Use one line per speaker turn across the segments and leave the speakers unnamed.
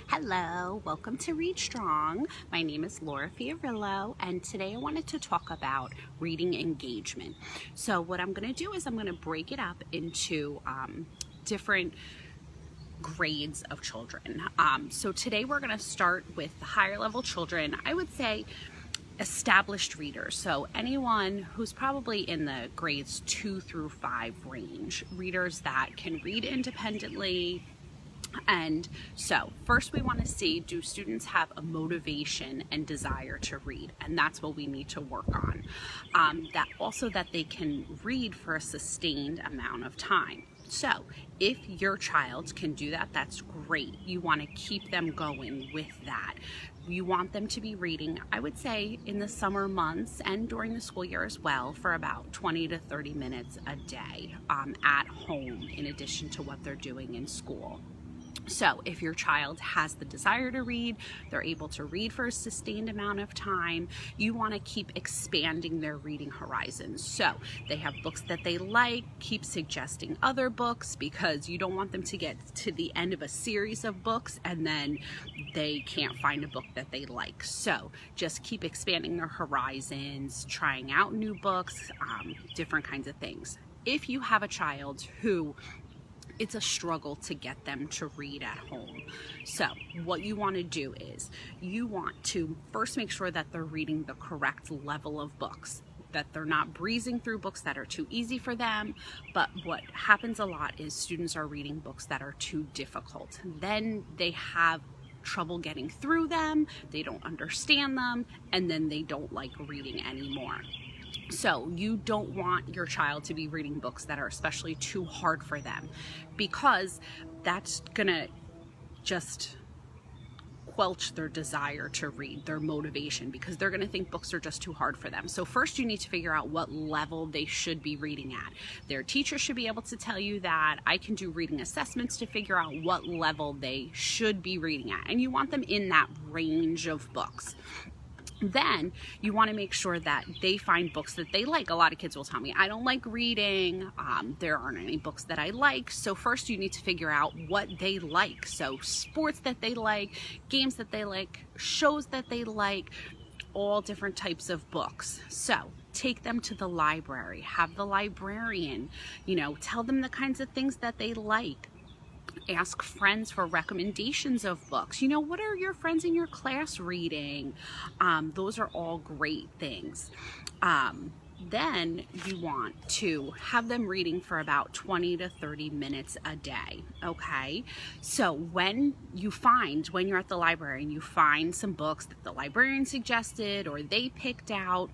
Hello, welcome to Read Strong. My name is Laura Fiorillo, and today I wanted to talk about reading engagement. So what I'm going to do is I'm going to break it up into different grades of children. So today we're going to start with the higher level children. I would say established readers, so anyone who's probably in the grades 2 through 5 range, readers that can read independently. And so first we want to see, do students have a motivation and desire to read? And that's what we need to work on. That they can read for a sustained amount of time. So if your child can do that, that's great. You want to keep them going with that. You want them to be reading, I would say, in the summer months and during the school year as well, for about 20 to 30 minutes a day at home, in addition to what they're doing in school. So if your child has the desire to read, they're able to read for a sustained amount of time, you want to keep expanding their reading horizons. So they have books that they like, keep suggesting other books, because you don't want them to get to the end of a series of books and then they can't find a book that they like. So just keep expanding their horizons, trying out new books, different kinds of things. If you have a child who it's a struggle to get them to read at home, so what you want to do is you want to first make sure that they're reading the correct level of books, that they're not breezing through books that are too easy for them. But what happens a lot is students are reading books that are too difficult. Then they have trouble getting through them, they don't understand them, and then they don't like reading anymore. So you don't want your child to be reading books that are especially too hard for them, because that's gonna just quelch their desire to read, their motivation, because they're gonna think books are just too hard for them. So first you need to figure out what level they should be reading at. Their teacher should be able to tell you that. I can do reading assessments to figure out what level they should be reading at, and you want them in that range of books. Then you want to make sure that they find books that they like. A lot of kids will tell me, I don't like reading, there aren't any books that I like. So first you need to figure out what they like. So sports that they like, games that they like, shows that they like, all different types of books. So take them to the library, have the librarian, tell them the kinds of things that they like. Ask friends for recommendations of books. What are your friends in your class reading? Those are all great things. Then you want to have them reading for about 20 to 30 minutes a day, okay? So when you're at the library and you find some books that the librarian suggested or they picked out,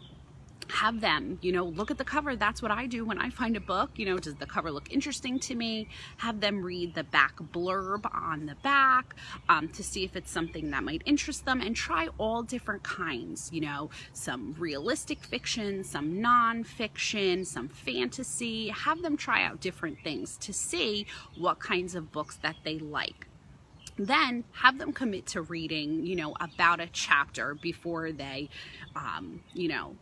have them, look at the cover. That's what I do when I find a book. Does the cover look interesting to me? Have them read the back blurb on the back to see if it's something that might interest them, and try all different kinds, some realistic fiction, some non-fiction, some fantasy. Have them try out different things to see what kinds of books that they like. Then have them commit to reading, about a chapter before they,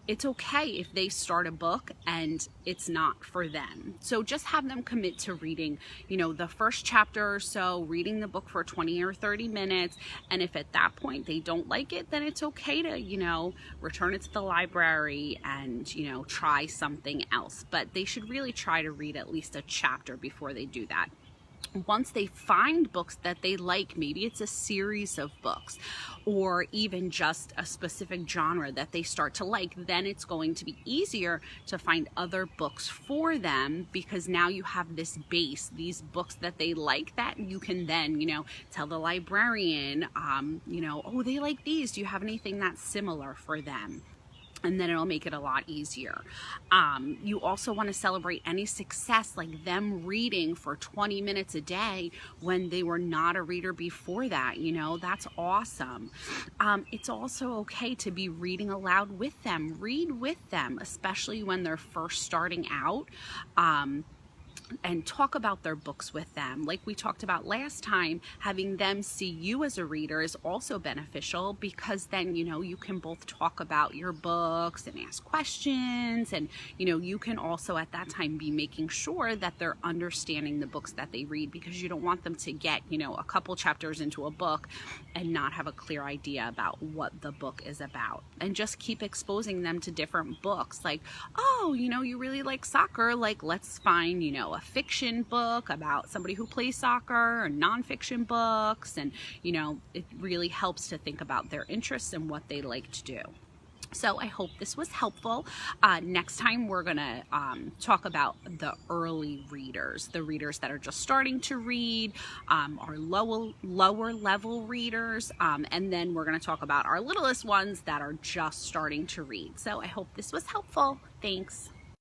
it's okay if they start a book and it's not for them. So just have them commit to reading, the first chapter or so, reading the book for 20 or 30 minutes. And if at that point they don't like it, then it's okay to, return it to the library and, try something else. But they should really try to read at least a chapter before they do that. Once they find books that they like, maybe it's a series of books or even just a specific genre that they start to like, then it's going to be easier to find other books for them, because now you have this base, these books that they like, that you can then, tell the librarian, oh, they like these. Do you have anything that's similar for them? And then it'll make it a lot easier. You also want to celebrate any success, like them reading for 20 minutes a day when they were not a reader before that. That's awesome. It's also okay to be reading aloud with them. Read with them, especially when they're first starting out. talk about their books with them. Like we talked about last time, having them see you as a reader is also beneficial, because then, you know, you can both talk about your books and ask questions, and, you know, you can also at that time be making sure that they're understanding the books that they read, because you don't want them to get, you know, a couple chapters into a book and not have a clear idea about what the book is about. And just keep exposing them to different books. Like, oh, you know, you really like soccer, like let's find, you know, a fiction book about somebody who plays soccer, or nonfiction books, and, you know, it really helps to think about their interests and what they like to do. So I hope this was helpful. Next time we're gonna talk about the early readers, the readers that are just starting to read, our lower level readers, and then we're gonna talk about our littlest ones that are just starting to read. So I hope this was helpful. Thanks.